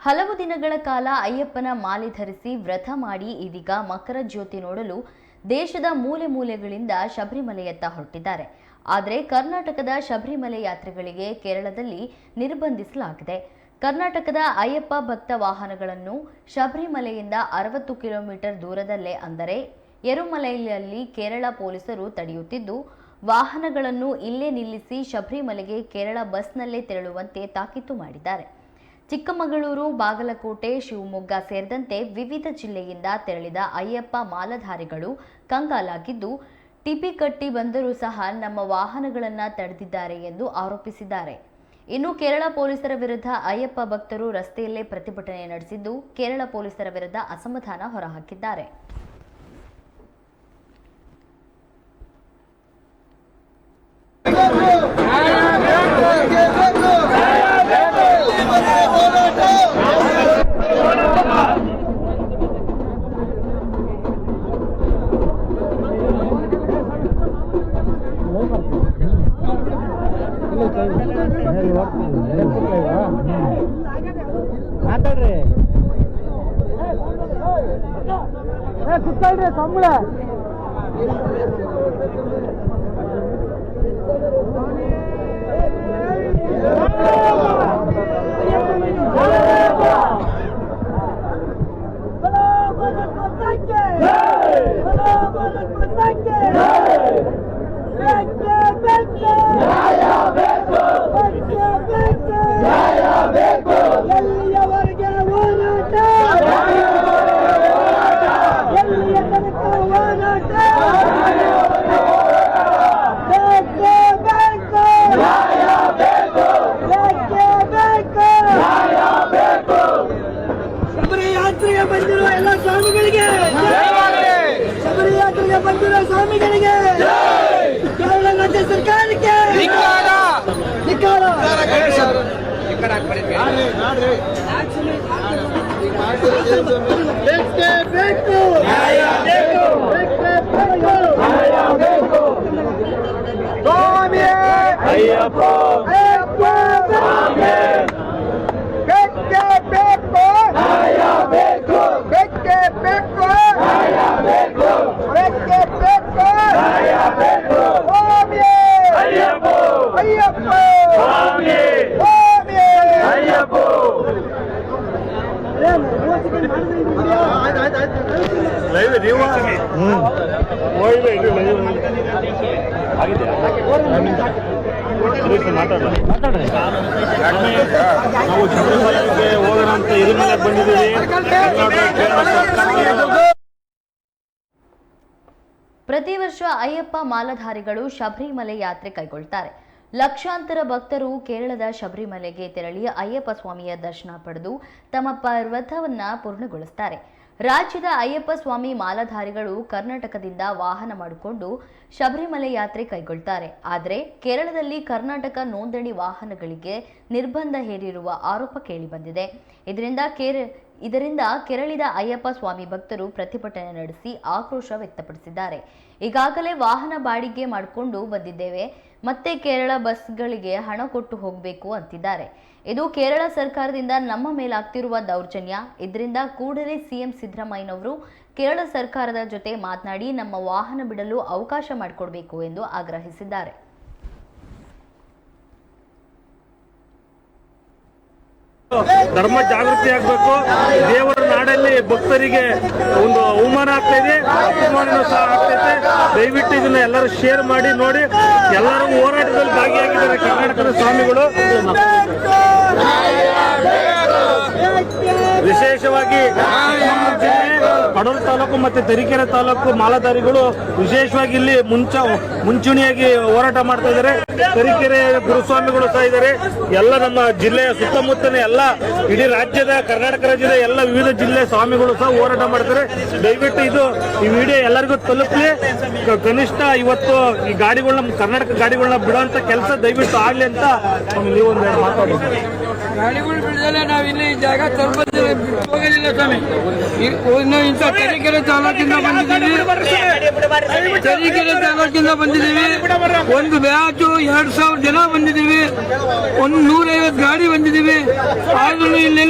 ಹಲವು ದಿನಗಳ ಕಾಲ ಅಯ್ಯಪ್ಪನ ಮಾಲೆ ಧರಿಸಿ ವ್ರತ ಮಾಡಿ ಇದೀಗ ಮಕರ ಜ್ಯೋತಿ ನೋಡಲು ದೇಶದ ಮೂಲೆ ಮೂಲೆಗಳಿಂದ ಶಬರಿಮಲೆಯತ್ತ ಹೊರಟಿದ್ದಾರೆ. ಆದರೆ ಕರ್ನಾಟಕದ ಶಬರಿಮಲೆ ಯಾತ್ರೆಗಳಿಗೆ ಕೇರಳದಲ್ಲಿ ನಿರ್ಬಂಧಿಸಲಾಗಿದೆ. ಕರ್ನಾಟಕದ ಅಯ್ಯಪ್ಪ ಭಕ್ತ ವಾಹನಗಳನ್ನು ಶಬರಿಮಲೆಯಿಂದ 60 ಕಿಲೋಮೀಟರ್ ದೂರದಲ್ಲೇ ಅಂದರೆ ಎರುಮಲೈಯಲ್ಲಿ ಕೇರಳ ಪೊಲೀಸರು ತಡೆಯುತ್ತಿದ್ದು, ವಾಹನಗಳನ್ನು ಇಲ್ಲೇ ನಿಲ್ಲಿಸಿ ಶಬರಿಮಲೆಗೆ ಕೇರಳ ಬಸ್ನಲ್ಲೇ ತೆರಳುವಂತೆ ತಾಕೀತು ಮಾಡಿದ್ದಾರೆ. ಚಿಕ್ಕಮಗಳೂರು, ಬಾಗಲಕೋಟೆ, ಶಿವಮೊಗ್ಗ ಸೇರಿದಂತೆ ವಿವಿಧ ಜಿಲ್ಲೆಯಿಂದ ತೆರಳಿದ ಅಯ್ಯಪ್ಪ ಮಾಲಾಧಾರಿಗಳು ಕಂಗಾಲಾಗಿದ್ದು, ಟಿಪಿ ಕಟ್ಟಿ ಬಂದರೂ ಸಹ ನಮ್ಮ ವಾಹನಗಳನ್ನು ತಡೆದಿದ್ದಾರೆ ಎಂದು ಆರೋಪಿಸಿದ್ದಾರೆ. ಇನ್ನು ಕೇರಳ ಪೊಲೀಸರ ವಿರುದ್ಧ ಅಯ್ಯಪ್ಪ ಭಕ್ತರು ರಸ್ತೆಯಲ್ಲೇ ಪ್ರತಿಭಟನೆ ನಡೆಸಿದ್ದು, ಕೇರಳ ಪೊಲೀಸರ ವಿರುದ್ಧ ಅಸಮಾಧಾನ ಹೊರಹಾಕಿದ್ದಾರೆ. ಮಾತಾಡ್ರಿ ಸುತ್ತಲ್ರಿ ಸಂಬಳ ಬಂದಿರುವ ಎಲ್ಲ ಸ್ವಾಮಿಗಳಿಗೆ, ಶಬರಿ ಯಾತ್ರೆಗೆ ಬಂದಿರುವ ಸ್ವಾಮಿಗಳಿಗೆ, ಕೇರಳ ರಾಜ್ಯ ಸರ್ಕಾರಕ್ಕೆ ಬೇಕು. ಅಯ್ಯಪ್ಪ ಮಾತಾಡ್ರಿ ನಾವು ಶಬರಿಮಲೆಗೆ ಹೋಗೋಣ ಅಂತ ಎರುಮಲೆ ಬಂದಿದ್ದೀವಿ. ಪ್ರತಿ ವರ್ಷ ಅಯ್ಯಪ್ಪ ಮಾಲಾಧಾರಿಗಳು ಶಬರಿಮಲೆ ಯಾತ್ರೆ ಕೈಗೊಳ್ಳುತ್ತಾರೆ. ಲಕ್ಷಾಂತರ ಭಕ್ತರು ಕೇರಳದ ಶಬರಿಮಲೆಗೆ ತೆರಳಿ ಅಯ್ಯಪ್ಪ ಸ್ವಾಮಿಯ ದರ್ಶನ ಪಡೆದು ತಮ್ಮ ವ್ರತವನ್ನ ಪೂರ್ಣಗೊಳಿಸುತ್ತಾರೆ. ರಾಜ್ಯದ ಅಯ್ಯಪ್ಪ ಸ್ವಾಮಿ ಮಾಲಾಧಾರಿಗಳು ಕರ್ನಾಟಕದಿಂದ ವಾಹನ ಮಾಡಿಕೊಂಡು ಶಬರಿಮಲೆ ಯಾತ್ರೆ ಕೈಗೊಳ್ಳುತ್ತಾರೆ. ಆದರೆ ಕೇರಳದಲ್ಲಿ ಕರ್ನಾಟಕ ನೋಂದಣಿ ವಾಹನಗಳಿಗೆ ನಿರ್ಬಂಧ ಹೇರಿರುವ ಆರೋಪ ಕೇಳಿಬಂದಿದೆ. ಇದರಿಂದ ಕೆರಳಿದ ಅಯ್ಯಪ್ಪ ಸ್ವಾಮಿ ಭಕ್ತರು ಪ್ರತಿಭಟನೆ ನಡೆಸಿ ಆಕ್ರೋಶ ವ್ಯಕ್ತಪಡಿಸಿದ್ದಾರೆ. ಈಗಾಗಲೇ ವಾಹನ ಬಾಡಿಗೆ ಮಾಡಿಕೊಂಡು ಬಂದಿದ್ದೇವೆ, ಮತ್ತೆ ಕೇರಳ ಬಸ್ಗಳಿಗೆ ಹಣ ಕೊಟ್ಟು ಹೋಗಬೇಕು ಅಂತಿದ್ದಾರೆ. ಇದು ಕೇರಳ ಸರ್ಕಾರದಿಂದ ನಮ್ಮ ಮೇಲಾಗ್ತಿರುವ ದೌರ್ಜನ್ಯ. ಇದರಿಂದ ಕೂಡಲೇ ಸಿಎಂ ಸಿದ್ದರಾಮಯ್ಯನವರು ಕೇರಳ ಸರ್ಕಾರದ ಜೊತೆ ಮಾತನಾಡಿ ನಮ್ಮ ವಾಹನ ಬಿಡಲು ಅವಕಾಶ ಮಾಡಿಕೊಡಬೇಕು ಎಂದು ಆಗ್ರಹಿಸಿದ್ದಾರೆ. ಧರ್ಮ ಜಾಗೃತಿ ಆಗಬೇಕು. ದೇವರ ನಾಡಲ್ಲಿ ಭಕ್ತರಿಗೆ ಒಂದು ಅವಮಾನ ಆಗ್ತಾ ಇದೆ, ಅಪಮಾನ ಸಹ ಆಗ್ತೈತೆ. ದಯವಿಟ್ಟು ಇದನ್ನ ಎಲ್ಲರೂ ಶೇರ್ ಮಾಡಿ ನೋಡಿ. ಎಲ್ಲರೂ ಹೋರಾಟದಲ್ಲಿ ಭಾಗಿಯಾಗಿದ್ದಾರೆ ಕರ್ನಾಟಕದ ಸ್ವಾಮಿಗಳು. ವಿಶೇಷವಾಗಿ ಕಡೂರು ತಾಲೂಕು ಮತ್ತು ತರೀಕೆರೆ ತಾಲೂಕು ಮಾಲಾಧಾರಿಗಳು ವಿಶೇಷವಾಗಿ ಇಲ್ಲಿ ಮುಂಚೂಣಿಯಾಗಿ ಹೋರಾಟ ಮಾಡ್ತಾ ಇದ್ದಾರೆ. ತರೀಕೆರೆ ಗುರುಸ್ವಾಮಿಗಳು ಸಹ ಇದ್ದಾರೆ. ಎಲ್ಲ ನಮ್ಮ ಜಿಲ್ಲೆಯ ಸುತ್ತಮುತ್ತಲ ಎಲ್ಲ ಇಡೀ ರಾಜ್ಯದ ಕರ್ನಾಟಕ ರಾಜ್ಯದ ಎಲ್ಲ ವಿವಿಧ ಜಿಲ್ಲೆಯ ಸ್ವಾಮಿಗಳು ಸಹ ಹೋರಾಟ ಮಾಡ್ತಾರೆ. ದಯವಿಟ್ಟು ಈ ವಿಡಿಯೋ ಎಲ್ಲರಿಗೂ ತಲುಪಲಿ. ಕನಿಷ್ಠ ಇವತ್ತು ಈ ಗಾಡಿಗಳನ್ನ ಕರ್ನಾಟಕ ಗಾಡಿಗಳನ್ನ ಬಿಡುವಂತ ಕೆಲಸ ದಯವಿಟ್ಟು ಆಗ್ಲಿ ಅಂತ ನೀವು ಒಂದು ಮಾತಾಡಿ. ಗಾಡಿಗಳು ಬಿಡದಲ್ಲ ನಾವಿಲ್ಲಿ ಜಾಗ ಹೋಗಲಿಲ್ಲ ಸ್ವಾಮಿ. ಇಂಥ ತರೀಕೆರೆ ತಾಲೂಕಿಂದ ಬಂದಿದ್ದೀವಿ. ಒಂದು ಬ್ಯಾಚು 2000 ಜನ ಬಂದಿದ್ದೀವಿ. 150 ಗಾಡಿ ಬಂದಿದ್ದೀವಿ. ಆದ್ರೂ ಇಲ್ಲಿ